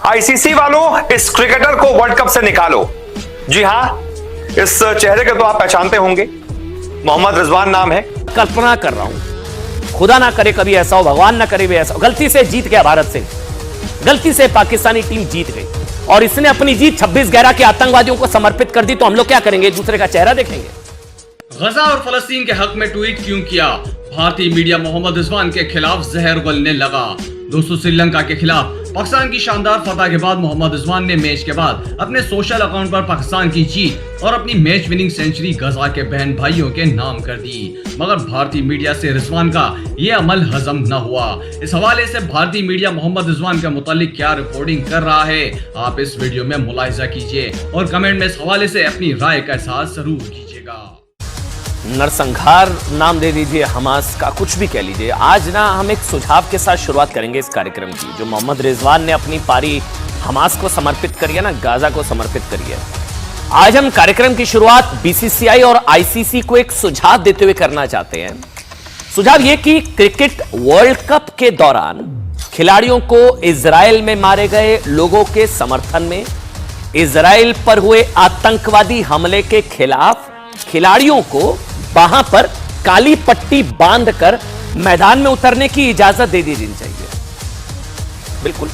ICC वालों, इस cricketer को वर्ल्ड कप से निकालो। जी हां, इस चेहरे को तो आप पहचानते होंगे, मोहम्मद रिजवान नाम है। कल्पना कर रहा हूं, खुदा ना करे कभी ऐसा हो, भगवान ना करे भी ऐसा हो, गलती से जीत गया भारत से, गलती से पाकिस्तानी टीम जीत गई और इसने अपनी जीत 26/11 के आतंकवादियों को समर्पित कर दी, तो हम लोग क्या करेंगे? एक दूसरे का चेहरा देखेंगे। गजा और फलस्तीन के हक में ट्वीट क्यों किया? भारतीय मीडिया मोहम्मद रिजवान के खिलाफ जहर उगलने लगा। दोस्तों, श्रीलंका के खिलाफ पाकिस्तान की शानदार फतह के बाद मोहम्मद रिजवान ने मैच के बाद अपने सोशल अकाउंट पर पाकिस्तान की जीत और अपनी मैच विनिंग सेंचुरी गजा के बहन भाइयों के नाम कर दी। मगर भारतीय मीडिया से रिजवान का ये अमल हजम न हुआ। इस हवाले से भारतीय मीडिया मोहम्मद रिजवान के मुतालिक क्या रिपोर्टिंग कर रहा है, आप इस वीडियो में मुलाहिजा कीजिए और कमेंट में इस हवाले से अपनी राय का इज़हार जरूर कीजिएगा। नरसंहार नाम दे दीजिए, हमास का, कुछ भी कह लीजिए। आज ना हम एक सुझाव के साथ शुरुआत करेंगे इस कार्यक्रम की। जो मोहम्मद रिजवान ने अपनी पारी हमास को समर्पित करी है ना, गाजा को समर्पित करी है, आज हम कार्यक्रम की शुरुआत बीसीसीआई और आईसीसी को एक सुझाव देते हुए करना चाहते हैं। सुझाव यह कि क्रिकेट वर्ल्ड कप के दौरान खिलाड़ियों को इजराइल में मारे गए लोगों के समर्थन में, इजराइल पर हुए आतंकवादी हमले के खिलाफ खिलाड़ियों को वहां पर काली पट्टी बांधकर मैदान में उतरने की इजाजत दे दी जानी चाहिए। बिल्कुल,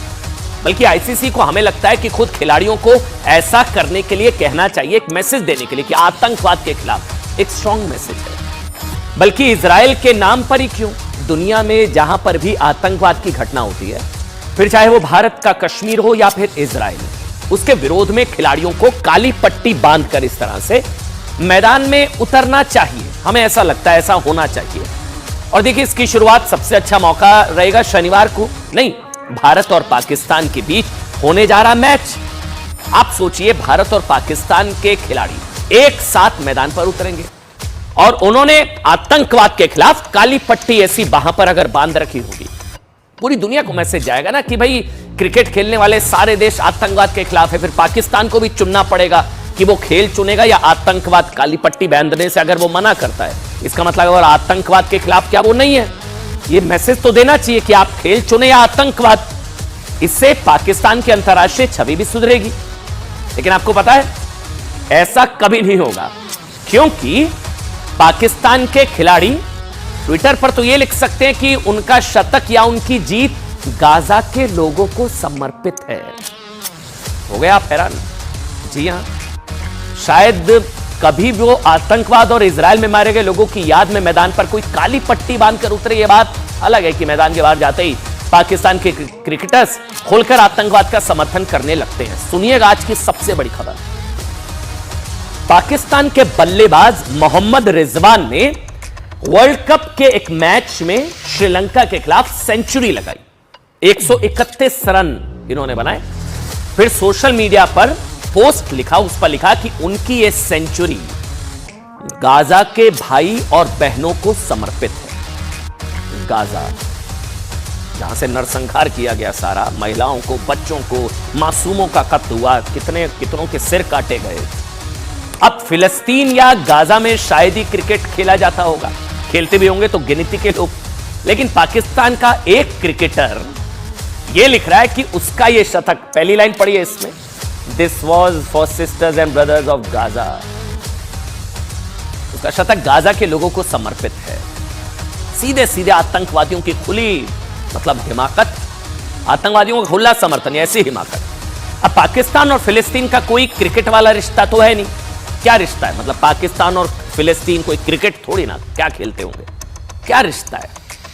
बल्कि आईसीसी को हमें लगता है कि खुद खिलाड़ियों को ऐसा करने के लिए कहना चाहिए, एक मैसेज देने के लिए कि आतंकवाद के खिलाफ एक स्ट्रॉन्ग मैसेज है। बल्कि इजराइल के नाम पर ही क्यों, दुनिया में जहां पर भी आतंकवाद की घटना होती है, फिर चाहे वो भारत का कश्मीर हो या फिर इजराइल, उसके विरोध में खिलाड़ियों को काली पट्टी बांधकर इस तरह से मैदान में उतरना चाहिए। हमें ऐसा लगता है, ऐसा होना चाहिए। और देखिए, इसकी शुरुआत सबसे अच्छा मौका रहेगा शनिवार को, नहीं, भारत और पाकिस्तान के बीच होने जा रहा मैच। आप सोचिए, भारत और पाकिस्तान के खिलाड़ी एक साथ मैदान पर उतरेंगे और उन्होंने आतंकवाद के खिलाफ काली पट्टी ऐसी वहां पर अगर बांध रखी होगी, पूरी दुनिया को मैसेज जाएगा ना कि भाई क्रिकेट खेलने वाले सारे देश आतंकवाद के खिलाफ है। फिर पाकिस्तान को भी चुनना पड़ेगा कि वो खेल चुनेगा या आतंकवाद। काली पट्टी बांधने से अगर वो मना करता है, इसका मतलब अगर आतंकवाद के खिलाफ क्या वो नहीं है। ये मैसेज तो देना चाहिए कि आप खेल चुने या आतंकवाद। इससे पाकिस्तान की अंतर्राष्ट्रीय छवि भी सुधरेगी। लेकिन आपको पता है, ऐसा कभी नहीं होगा, क्योंकि पाकिस्तान के खिलाड़ी ट्विटर पर तो ये लिख सकते हैं कि उनका शतक या उनकी जीत गाजा के लोगों को समर्पित है। हो गया आप हैरान? जी हां, शायद कभी भी वो आतंकवाद और इजराइल में मारे गए लोगों की याद में मैदान पर कोई काली पट्टी बांधकर उतरे। ये बात अलग है कि मैदान के बाहर जाते ही पाकिस्तान के क्रिकेटर्स खुलकर आतंकवाद का समर्थन करने लगते हैं। सुनिएगा आज की सबसे बड़ी खबर। पाकिस्तान के बल्लेबाज मोहम्मद रिजवान ने वर्ल्ड कप के एक मैच में श्रीलंका के खिलाफ सेंचुरी लगाई। 131 रन इन्होंने बनाए। फिर सोशल मीडिया पर पोस्ट लिखा, उस पर लिखा कि उनकी ये सेंचुरी गाजा के भाई और बहनों को समर्पित है। गाजा, जहां से नरसंहार किया गया, सारा महिलाओं को, बच्चों को, मासूमों का कत्ल हुआ, कितनों के सिर काटे गए। अब फिलिस्तीन या गाजा में शायद ही क्रिकेट खेला जाता होगा, खेलते भी होंगे तो गिनती के लोग। लेकिन पाकिस्तान का एक क्रिकेटर ये लिख रहा है कि उसका ये शतक, पहली लाइन पढ़िए इसमें, this was for sisters and brothers of Gaza. उसका शतक गाजा के लोगों को समर्पित है। सीधे सीधे आतंकवादियों की खुली, मतलब हिमाकत, आतंकवादियों का खुला समर्थन, ऐसी हिमाकत। अब पाकिस्तान और फिलिस्तीन का कोई क्रिकेट वाला रिश्ता तो है नहीं। क्या रिश्ता है? मतलब पाकिस्तान और फिलिस्तीन कोई क्रिकेट थोड़ी ना, क्या खेलते होंगे, क्या रिश्ता है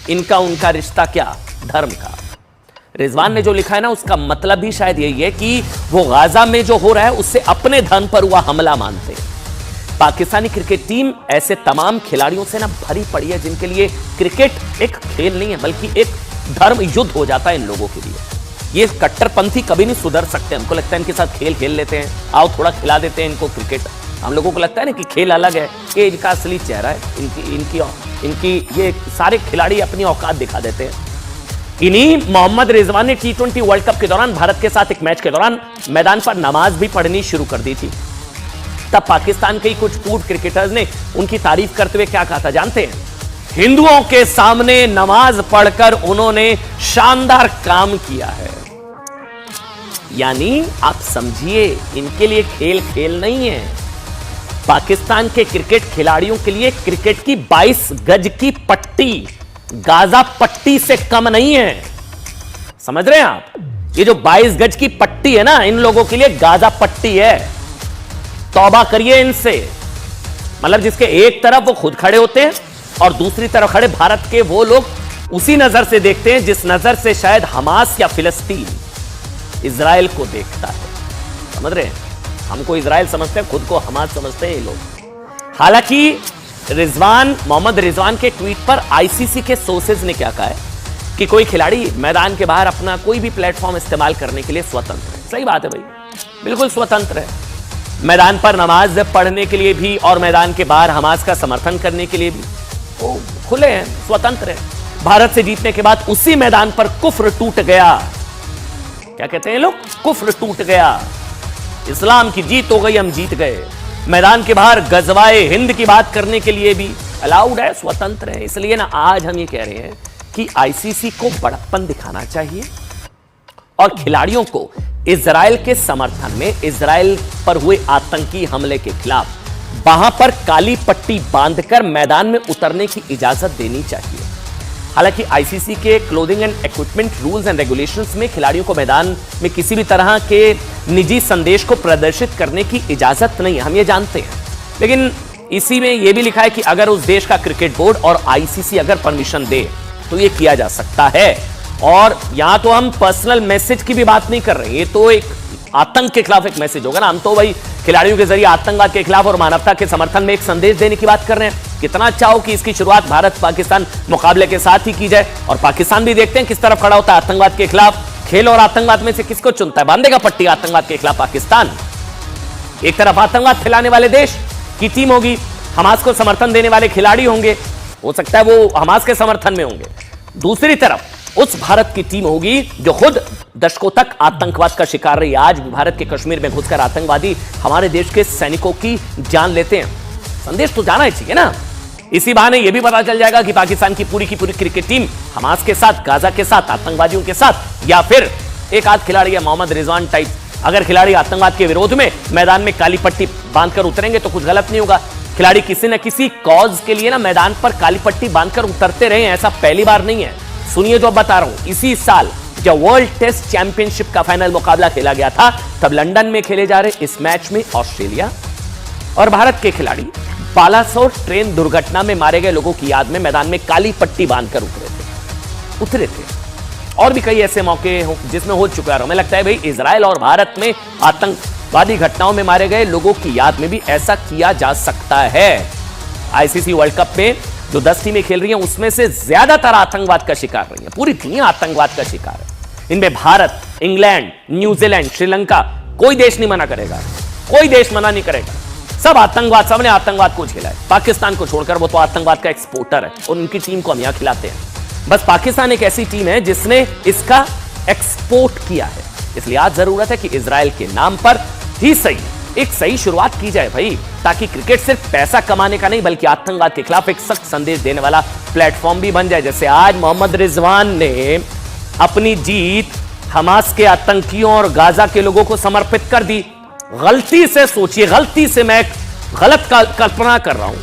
इनका? उनका रिश्ता क्या? धर्म का। रिजवान ने जो लिखा है ना, उसका मतलब भी शायद यही है कि वो गाजा में जो हो रहा है उससे अपने धर्म पर हुआ हमला मानते हैं। पाकिस्तानी क्रिकेट टीम ऐसे तमाम खिलाड़ियों से ना भरी पड़ी है जिनके लिए क्रिकेट एक खेल नहीं है, बल्कि एक धर्म युद्ध हो जाता है इन लोगों के लिए। ये कट्टरपंथी कभी नहीं सुधर सकते। हमको लगता है इनके साथ खेल खेल लेते हैं, आओ थोड़ा खिला देते हैं इनको क्रिकेट। हम लोगों को लगता है ना कि खेल अलग है, ये इनका असली चेहरा है। इनकी ये सारे खिलाड़ी अपनी औकात दिखा देते हैं। इन्हीं मोहम्मद रिजवान ने T20 वर्ल्ड कप के दौरान भारत के साथ एक मैच के दौरान मैदान पर नमाज भी पढ़नी शुरू कर दी थी। तब पाकिस्तान के कुछ पूर्व क्रिकेटर्स ने उनकी तारीफ करते हुए क्या कहा था जानते हैं? हिंदुओं के सामने नमाज पढ़कर उन्होंने शानदार काम किया है। यानी आप समझिए, इनके लिए खेल खेल नहीं है। पाकिस्तान के क्रिकेट खिलाड़ियों के लिए क्रिकेट की 22 गज की पट्टी गाजा पट्टी से कम नहीं है। समझ रहे हैं आप? ये जो 22 गज की पट्टी है ना, इन लोगों के लिए गाजा पट्टी है। तौबा करिए इनसे। मतलब जिसके एक तरफ वो खुद खड़े होते हैं और दूसरी तरफ खड़े भारत के वो लोग उसी नजर से देखते हैं जिस नजर से शायद हमास या फिलिस्तीन इजराइल को देखता है। समझ रहे हैं? हमको इजराइल समझते हैं, खुद को हमास समझते हैं ये लोग। हालांकि मोहम्मद रिजवान के ट्वीट पर आईसीसी के सोर्सेज ने क्या कहा है कि कोई खिलाड़ी मैदान के बाहर अपना कोई भी प्लेटफॉर्म इस्तेमाल करने के लिए स्वतंत्र है। सही बात है भाई, बिल्कुल स्वतंत्र है। मैदान पर नमाज पढ़ने के लिए भी और मैदान के बाहर हमास का समर्थन करने के लिए भी वो खुले हैं, स्वतंत्र है। भारत से जीतने के बाद उसी मैदान पर कुफ्र टूट गया। क्या कहते हैं लोग? कुफ्र टूट गया। इस्लाम की जीत हो गई, हम जीत गए। मैदान के बाहर गजवाए हिंद की बात करने के लिए भी अलाउड है, स्वतंत्र है। इसलिए ना आज हम ये कह रहे हैं कि आईसीसी को बड़प्पन दिखाना चाहिए और खिलाड़ियों को इजराइल के समर्थन में, इजराइल पर हुए आतंकी हमले के खिलाफ वहां पर काली पट्टी बांधकर मैदान में उतरने की इजाजत देनी चाहिए। हालांकि आईसीसी के clothing and equipment rules and regulations में खिलाड़ियों को मैदान में किसी भी तरह के निजी संदेश को प्रदर्शित करने की इजाजत नहीं है, हम ये जानते हैं। लेकिन इसी में यह भी लिखा है कि अगर उस देश का क्रिकेट बोर्ड और आईसीसी अगर परमिशन दे तो यह किया जा सकता है। और यहां तो हम पर्सनल मैसेज की भी बात नहीं कर रहे हैं, ये तो एक आतंक के खिलाफ एक मैसेज होगा ना। हम तो भाई खिलाड़ियों के जरिए आतंकवाद के खिलाफ और मानवता के समर्थन में एक संदेश देने की बात कर रहे हैं। कितना अच्छा हो कि इसकी शुरुआत भारत पाकिस्तान मुकाबले के साथ ही की जाए और पाकिस्तान भी देखते हैं किस तरफ खड़ा होता है आतंकवाद के खिलाफ। खेल और आतंकवाद में से किसको चुनता है? बांधेगा पट्टी आतंकवाद के खिलाफ पाकिस्तान। एक तरफ आतंकवाद फैलाने वाले देश की टीम होगी, हमास को समर्थन देने वाले खिलाड़ी होंगे, हो सकता है वो हमास के समर्थन में होंगे। दूसरी तरफ उस भारत की टीम होगी जो खुद दशकों तक आतंकवाद का शिकार रही। आज भी भारत के कश्मीर में घुसकर आतंकवादी हमारे देश के सैनिकों की जान लेते हैं। संदेश तो जाना ही चाहिए ना। इसी बहाने यह भी पता चल जाएगा कि पाकिस्तान की पूरी क्रिकेट टीम हमास के साथ, गाजा के साथ, आतंकवादियों के साथ, या फिर एक आध खिलाड़ी है मोहम्मद रिजवान टाइप, अगर खिलाड़ी आतंकवाद के विरोध में मैदान में काली पट्टी बांधकर उतरेंगे तो कुछ गलत नहीं होगा। खिलाड़ी किसी न किसी कॉज के लिए ना मैदान पर काली पट्टी बांधकर उतरते रहे, ऐसा पहली बार नहीं है। सुनिए जो बता रहा हूं, इसी साल जब वर्ल्ड टेस्ट चैंपियनशिप का फाइनल मुकाबला खेला गया था तब लंदन में खेले जा रहे इस मैच में ऑस्ट्रेलिया और भारत के खिलाड़ी बालासोर ट्रेन दुर्घटना में मारे गए लोगों की याद में मैदान में काली पट्टी बांधकर उतरे थे। और भी कई ऐसे मौके जिसमें हो चुका है। हमें लगता है भाई इजराइल और भारत में आतंकवादी घटनाओं में मारे गए लोगों की याद में भी ऐसा किया जा सकता है। आईसीसी वर्ल्ड कप में जो 10 टीमें खेल रही हैं उसमें से ज्यादातर आतंकवाद का शिकार रही है। पूरी दुनिया आतंकवाद का शिकार है। इनमें भारत, इंग्लैंड, न्यूजीलैंड, श्रीलंका, कोई देश नहीं मना करेगा, कोई देश मना नहीं करेगा। सब आतंकवाद, सबने आतंकवाद को झेला है। पाकिस्तान को छोड़कर, वो तो आतंकवाद का एक्सपोर्टर है और उनकी टीम को हम यहां खिलाते हैं। बस पाकिस्तान एक ऐसी टीम है जिसने इसका एक्सपोर्ट किया है। इसलिए आज जरूरत है कि इजराइल के नाम पर ही सही एक सही शुरुआत की जाए भाई, ताकि क्रिकेट सिर्फ पैसा कमाने का नहीं बल्कि आतंकवाद के खिलाफ एक सख्त संदेश देने वाला प्लेटफॉर्म भी बन जाए। जैसे आज मोहम्मद रिजवान ने अपनी जीत हमास के आतंकियों और गाजा के लोगों को समर्पित कर दी। गलती से सोचिए, गलती से मैं गलत कल्पना कर रहा हूं,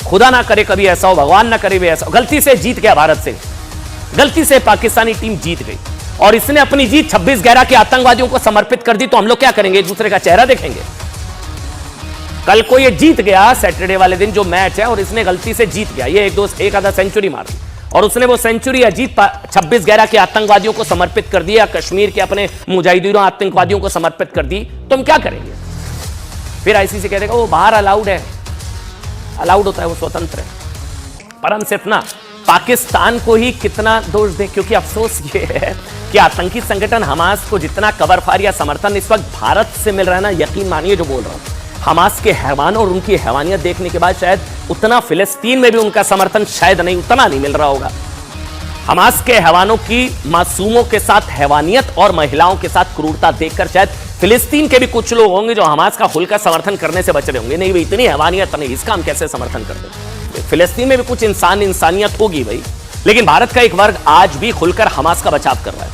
खुदा ना करे कभी ऐसा हो, भगवान ना करे भी ऐसा हो, गलती से जीत गया भारत से, गलती से पाकिस्तानी टीम जीत गई और इसने अपनी जीत 26/11 के आतंकवादियों को समर्पित कर दी। तो हम लोग क्या करेंगे? एक दूसरे का चेहरा देखेंगे। कल को ये जीत गया, सैटरडे वाले दिन जो मैच है, और इसने गलती से जीत गया, ये एक आधा सेंचुरी मार दी और उसने वो सेंचुरी या जीत 26/11 के आतंकवादियों को समर्पित कर दिया, कश्मीर के अपने मुजाहिदीनों आतंकवादियों को समर्पित कर दी, तो हम क्या करेंगे? फिर आईसीसी कह देगा वो बाहर अलाउड है, अलाउड होता है, वो स्वतंत्र है। पर हम सिर्फ ना पाकिस्तान को ही कितना दोष दें, क्योंकि अफसोस ये है कि आतंकी संगठन हमास को जितना कवर फायर या समर्थन इस वक्त भारत से मिल रहा है ना, यकीन मानिए जो बोल रहा हूं, हमास के हैवान और उनकी हैवानियत देखने के बाद शायद उतना फिलिस्तीन में भी उनका समर्थन शायद नहीं, उतना नहीं मिल रहा होगा। हमास के हैवानों की मासूमों के साथ हैवानियत और महिलाओं के साथ क्रूरता देखकर शायद फिलिस्तीन के भी कुछ लोग होंगे जो हमास का खुलकर समर्थन करने से बच रहे होंगे। नहीं भाई, इतनी हैवानियत नहीं, इसका हम कैसे समर्थन कर दें? फिलिस्तीन में भी कुछ इंसानियत होगी भाई, लेकिन भारत का एक वर्ग आज भी खुलकर हमास का बचाव कर रहा है,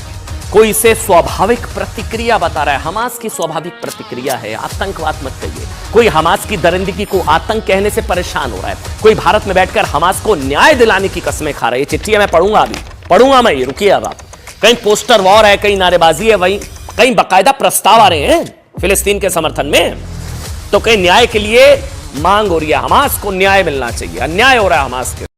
कोई इसे स्वाभाविक प्रतिक्रिया बता रहा है। हमास की स्वाभाविक प्रतिक्रिया है, आतंकवाद मत कहिए। कोई हमास की दरिंदगी को आतंक कहने से परेशान हो रहा है। कोई भारत में बैठकर हमास को न्याय दिलाने की कस्में खा रहा है। ये चिट्ठी मैं पढ़ूंगा, अभी पढ़ूंगा मैं, रुकिए अब आप। कहीं पोस्टर वॉर है, कहीं नारेबाजी है, वहीं कहीं बाकायदा प्रस्ताव आ रहे हैं फिलिस्तीन के समर्थन में, तो कहीं न्याय के लिए मांग हो रही है। हमास को न्याय मिलना चाहिए, अन्याय हो रहा है हमास के।